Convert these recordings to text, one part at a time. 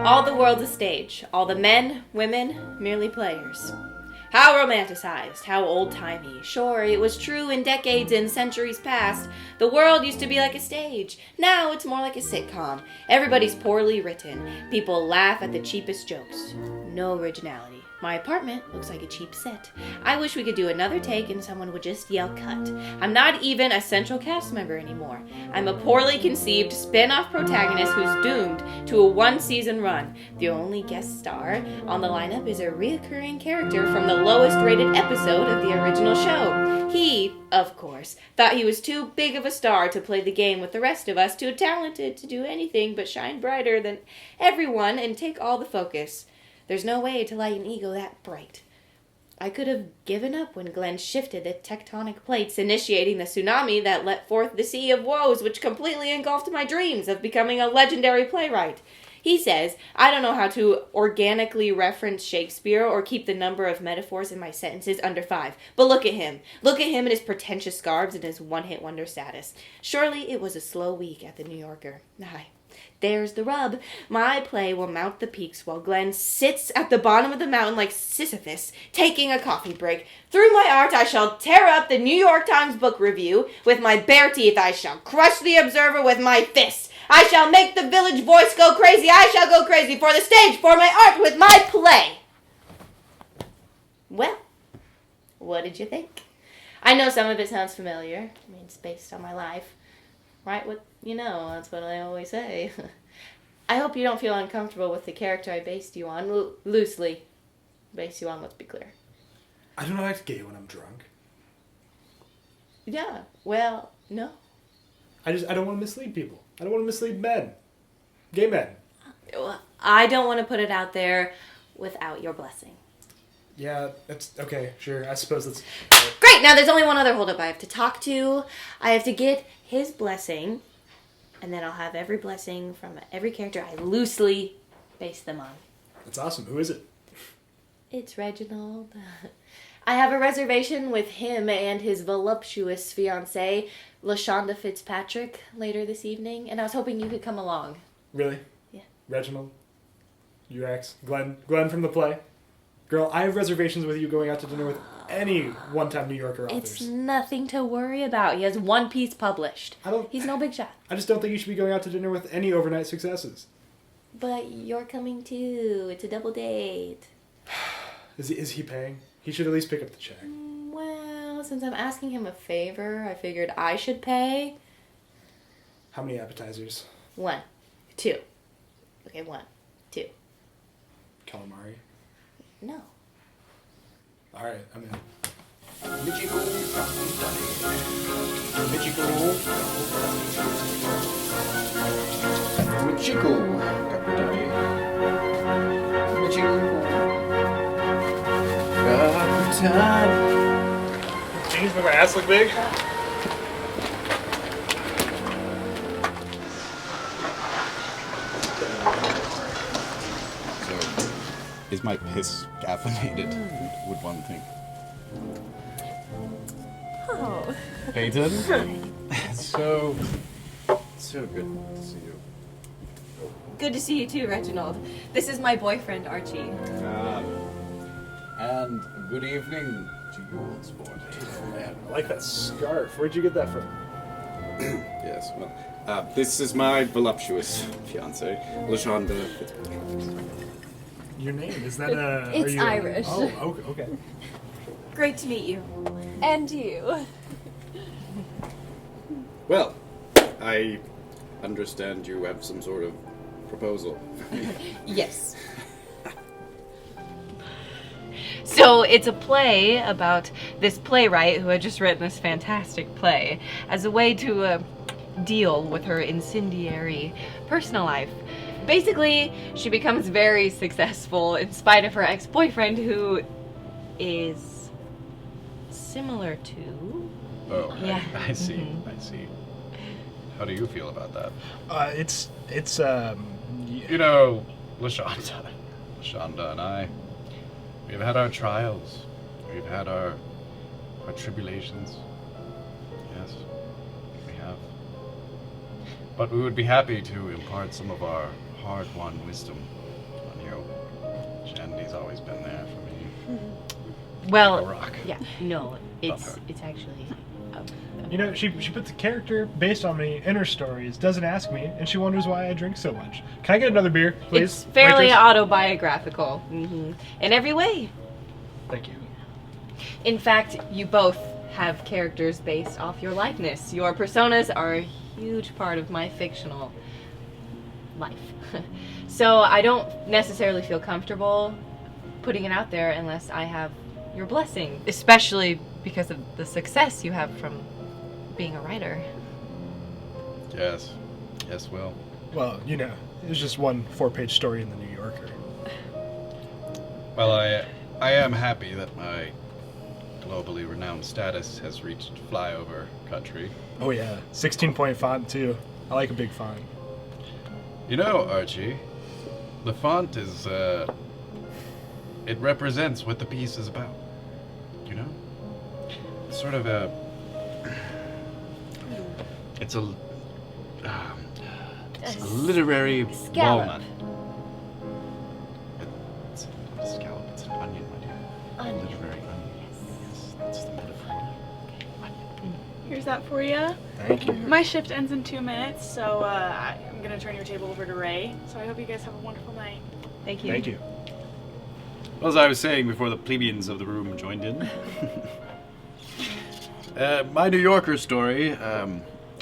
All the world's a stage. All the men, women, merely players. How romanticized, how old-timey. Sure, it was true in decades and centuries past. The world used to be like a stage. Now it's more like a sitcom. Everybody's poorly written. People laugh at the cheapest jokes. No originality. My apartment looks like a cheap set. I wish we could do another take and someone would just yell cut. I'm not even a central cast member anymore. I'm a poorly conceived spin-off protagonist who's doomed to a one-season run. The only guest star on the lineup is a reoccurring character from the lowest rated episode of the original show. He, of course, thought he was too big of a star to play the game with the rest of us, too talented to do anything but shine brighter than everyone and take all the focus. There's no way to light an ego that bright. I could have given up when Glenn shifted the tectonic plates, initiating the tsunami that let forth the sea of woes which completely engulfed my dreams of becoming a legendary playwright. He says, I don't know how to organically reference Shakespeare or keep the number of metaphors in my sentences under 5. But look at him. Look at him and his pretentious scarves and his one-hit wonder status. Surely it was a slow week at the New Yorker. Aye. There's the rub. My play will mount the peaks while Glenn sits at the bottom of the mountain like Sisyphus, taking a coffee break. Through my art I shall tear up the New York Times book review. With my bare teeth I shall crush the Observer with my fists. I shall make the Village Voice go crazy. I shall go crazy for the stage, for my art, with my play. Well, what did you think? I know some of it sounds familiar. I mean, it's based on my life. Right what you know, that's what I always say. I hope you don't feel uncomfortable with the character I based you on. Loosely based you on, let's be clear. I don't act gay when I'm drunk. Yeah, well, no. I don't want to mislead people. I don't want to mislead men. Gay men. I don't want to put it out there without your blessing. Yeah, that's okay, sure. I suppose that's... Great! Now there's only one other holdup I have to talk to. I have to get his blessing, and then I'll have every blessing from every character I loosely base them on. That's awesome. Who is it? It's Reginald. I have a reservation with him and his voluptuous fiancée, LaShonda Fitzpatrick, later this evening, and I was hoping you could come along. Really? Yeah. Reginald? UX? Glenn from the play? Girl, I have reservations with you going out to dinner with any one-time New Yorker authors. It's nothing to worry about. He has one piece published. He's no big shot. I just don't think you should be going out to dinner with any overnight successes. But you're coming too. It's a double date. Is he paying? He should at least pick up the check. Well, since I'm asking him a favor, I figured I should pay. How many appetizers? 1, 2. Okay, 1, 2. Calamari? No. All right, I'm in. Michiko, Capitani. Change make my ass look big? Is my piss caffeinated, would one think? Oh. Peyton? so good to see you. Good to see you too, Reginald. This is my boyfriend, Archie. And good evening to you all, sport. Oh, man, I like that scarf. Where'd you get that from? Yes, well, this is my voluptuous fiancée, LaShonda Fitzpatrick. Your name, is that a... It's Irish. Oh, okay. Great to meet you. And you. Well, I understand you have some sort of proposal. Yes. So it's a play about this playwright who had just written this fantastic play as a way to deal with her incendiary personal life. Basically, she becomes very successful in spite of her ex-boyfriend, who is similar to... Oh, Yeah. I see. I see. How do you feel about that? You know, LaShonda and I, we've had our trials. We've had our tribulations. Yes, we have. But we would be happy to impart some of our hard-won wisdom He's always been there for me. Well, Like a rock. yeah, no, Love her. it's actually. You know, she puts a character based on me in her stories, doesn't ask me, and she wonders why I drink so much. Can I get another beer, please? It's fairly Waitress? autobiographical in every way. Thank you. In fact, you both have characters based off your likeness. Your personas are a huge part of my fictional life. So I don't necessarily feel comfortable putting it out there unless I have your blessing, especially because of the success you have from being a writer. Yes. Yes, Will. Well, you know, it was just one 4-page story in the New Yorker. Well, I am happy that my globally renowned status has reached flyover country. Oh yeah, 16-point font too. I like a big font. You know, Archie, the font is, it represents what the piece is about. You know? It's sort of a... It's a literary scallop. walnut. It's not a scallop, it's an onion, my dear. Onion. Literary onion. Yes, that's the metaphor. Here's that for you. Thank you. My shift ends in 2 minutes, so I'm gonna turn your table over to Ray. So I hope you guys have a wonderful night. Thank you. Thank you. Well, as I was saying before the plebeians of the room joined in, my New Yorker story,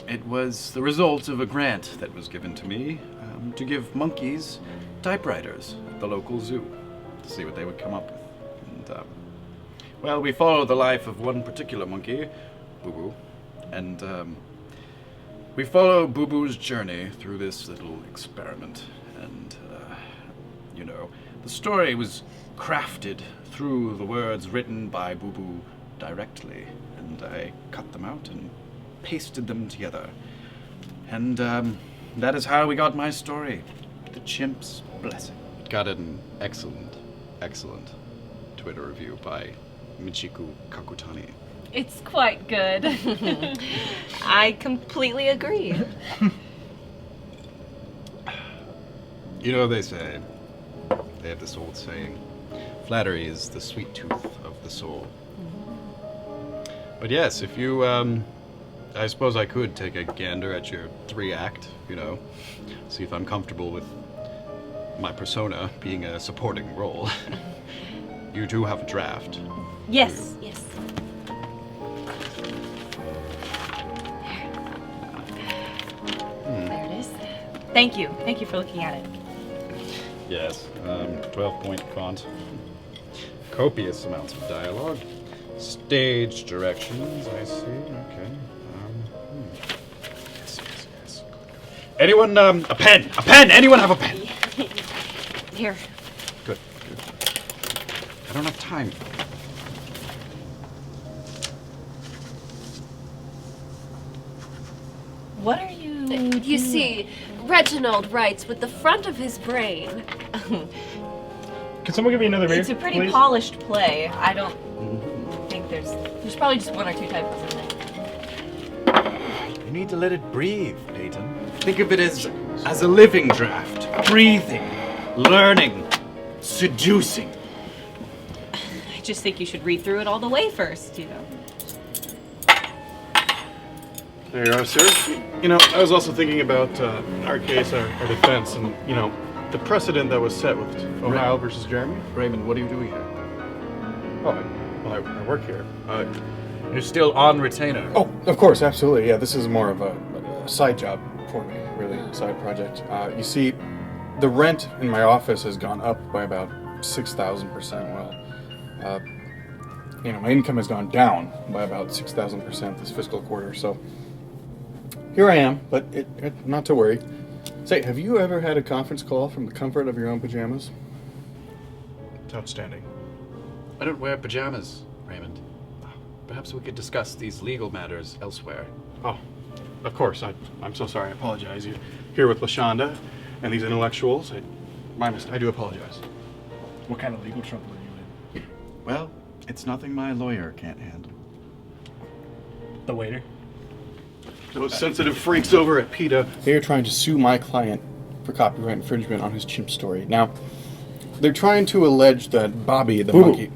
it was the result of a grant that was given to me to give monkeys typewriters at the local zoo to see what they would come up with. And, well, we followed the life of one particular monkey, Boo Boo, and we follow Boo Boo's journey through this little experiment. And, you know, the story was crafted through the words written by Boo Boo directly, and I cut them out and pasted them together. And that is how we got my story, The Chimp's Blessing. It got an excellent, excellent Twitter review by Michiku Kakutani. It's quite good. I completely agree. You know, they say, they have this old saying, flattery is the sweet tooth of the soul. But yes, if you, I suppose I could take a gander at your 3-act, you know, see if I'm comfortable with my persona being a supporting role. You do have a draft. Yes, yes. There it is. Thank you. Thank you for looking at it. Yes, 12-point font. Copious amounts of dialogue. Stage directions, I see. Okay. Yes, yes, yes. Anyone, a pen! A pen! Anyone have a pen? Here. Good, good. I don't have time. What are you... You see, Reginald writes with the front of his brain. Can someone give me another beer? It's a pretty please? polished play. I don't think there's probably just 1 or 2 typos in it. You need to let it breathe, Peyton. Think of it as a living draft. Breathing, learning, seducing. I just think you should read through it all the way first, you know. There you are, sir. You know, I was also thinking about our case, our defense, and, you know, the precedent that was set with Ohio versus Jeremy. Raymond, what are you doing here? Oh, I work here. You're still on retainer. Oh, of course, absolutely. Yeah, this is more of a side job for me, really, side project. You see, the rent in my office has gone up by about 6,000%. Well, you know, my income has gone down by about 6,000% this fiscal quarter, so here I am, but not to worry. Say, have you ever had a conference call from the comfort of your own pajamas? It's outstanding. I don't wear pajamas, Raymond. Perhaps we could discuss these legal matters elsewhere. Oh, of course. I'm so sorry. I apologize. You're here with LaShonda and these intellectuals. My mistake. I do apologize. What kind of legal trouble are you in? Well, it's nothing my lawyer can't handle. The waiter? Those sensitive freaks over at PETA. They are trying to sue my client for copyright infringement on his chimp story. Now, they're trying to allege that Bobby the Boo-boo. monkey...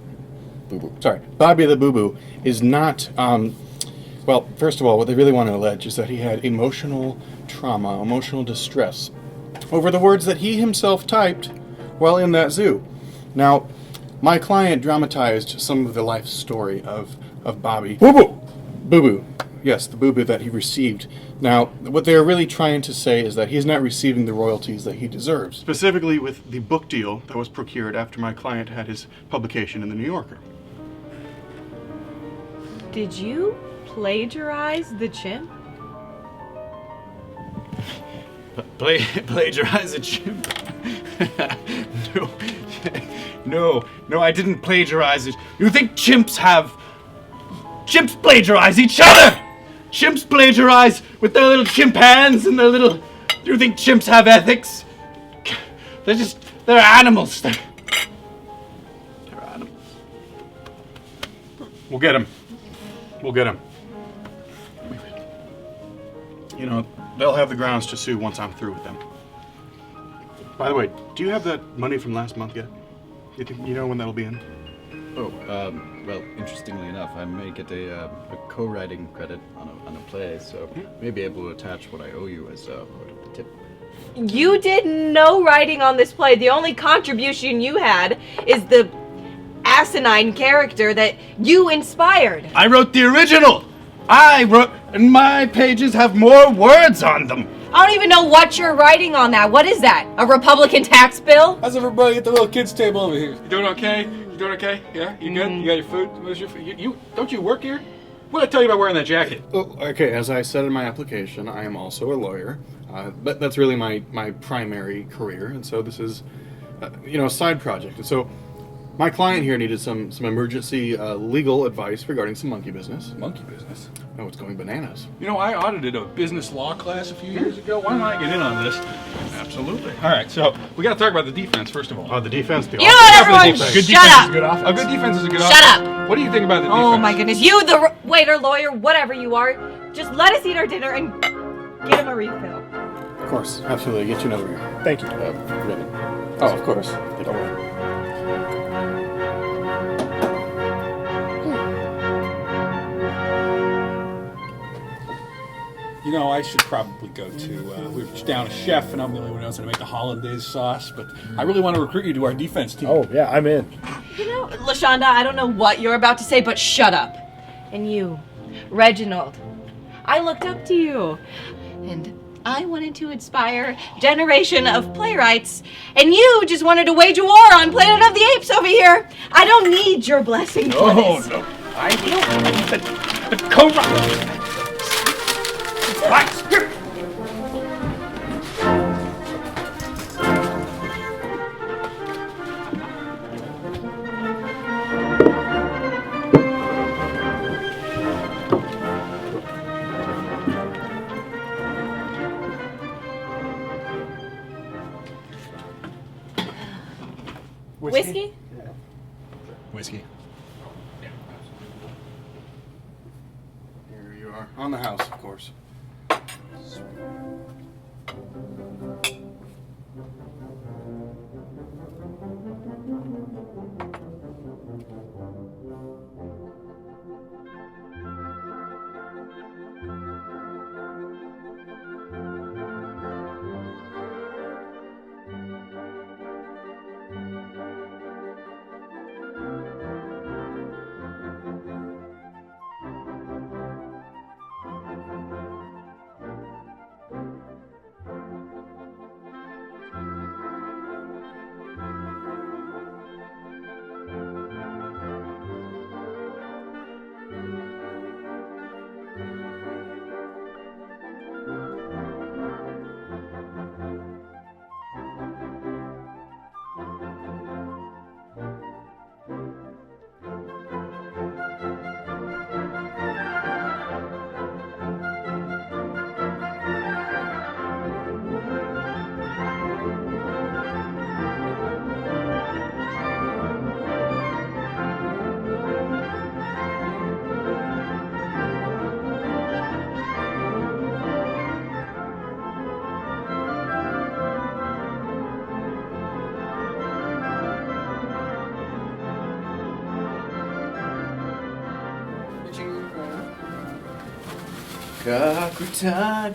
Sorry, Bobby the Boo-Boo is not... well, first of all, what they really want to allege is that he had emotional trauma, emotional distress over the words that he himself typed while in that zoo. Now, my client dramatized some of the life story of Bobby. Boo-boo! Boo-boo. Yes, the boo-boo that he received. Now, what they're really trying to say is that he's not receiving the royalties that he deserves. Specifically with the book deal that was procured after my client had his publication in the New Yorker. Did you plagiarize the chimp? Plagiarize a chimp? No, I didn't plagiarize it. You think chimps plagiarize each other? Chimps plagiarize with their little chimp hands and their little... Do you think chimps have ethics? They're animals. They're animals. We'll get him. You know, they'll have the grounds to sue once I'm through with them. By the way, do you have that money from last month yet? You know when that'll be in? Oh, well, interestingly enough, I may get a co-writing credit on a play, so may be able to attach what I owe you as part of the tip. You did no writing on this play. The only contribution you had is the asinine character that you inspired. I wrote the original! And my pages have more words on them! I don't even know what you're writing on that. What is that? A Republican tax bill? How's everybody at the little kids table over here? You doing okay? You doing okay? Yeah? You good? You got your food? Where's your food? You don't you work here? What did I tell you about wearing that jacket? Oh, okay, as I said in my application, I am also a lawyer. But that's really my primary career, and so this is, a side project. And so my client here needed some emergency legal advice regarding some monkey business. Monkey business? Oh, it's going bananas. You know, I audited a business law class a few years ago. Why don't I get in on this? Absolutely. All right, so we got to talk about the defense first of all. The defense. You know what, everyone? Good Shut defense up! is good offense. A good defense is a good Shut offense. up! What do you think about the defense? Oh my goodness. You, the waiter, lawyer, whatever you are, just let us eat our dinner and get him a refill. Of course, absolutely. Get you another beer. Thank you. Ribbon. Oh, of course. Don't worry. You know, I should probably go to, we're down a chef and I'm the only one who knows how to make the hollandaise sauce, but I really want to recruit you to our defense team. Oh, yeah, I'm in. You know, LaShonda, I don't know what you're about to say, but shut up. And you, Reginald, I looked up to you, and I wanted to inspire a generation of playwrights, and you just wanted to wage a war on Planet of the Apes over here. I don't need your blessing for this. No. I will the co-writer. Right. Whiskey? Whiskey. Here you are. On the house, of course. Craton.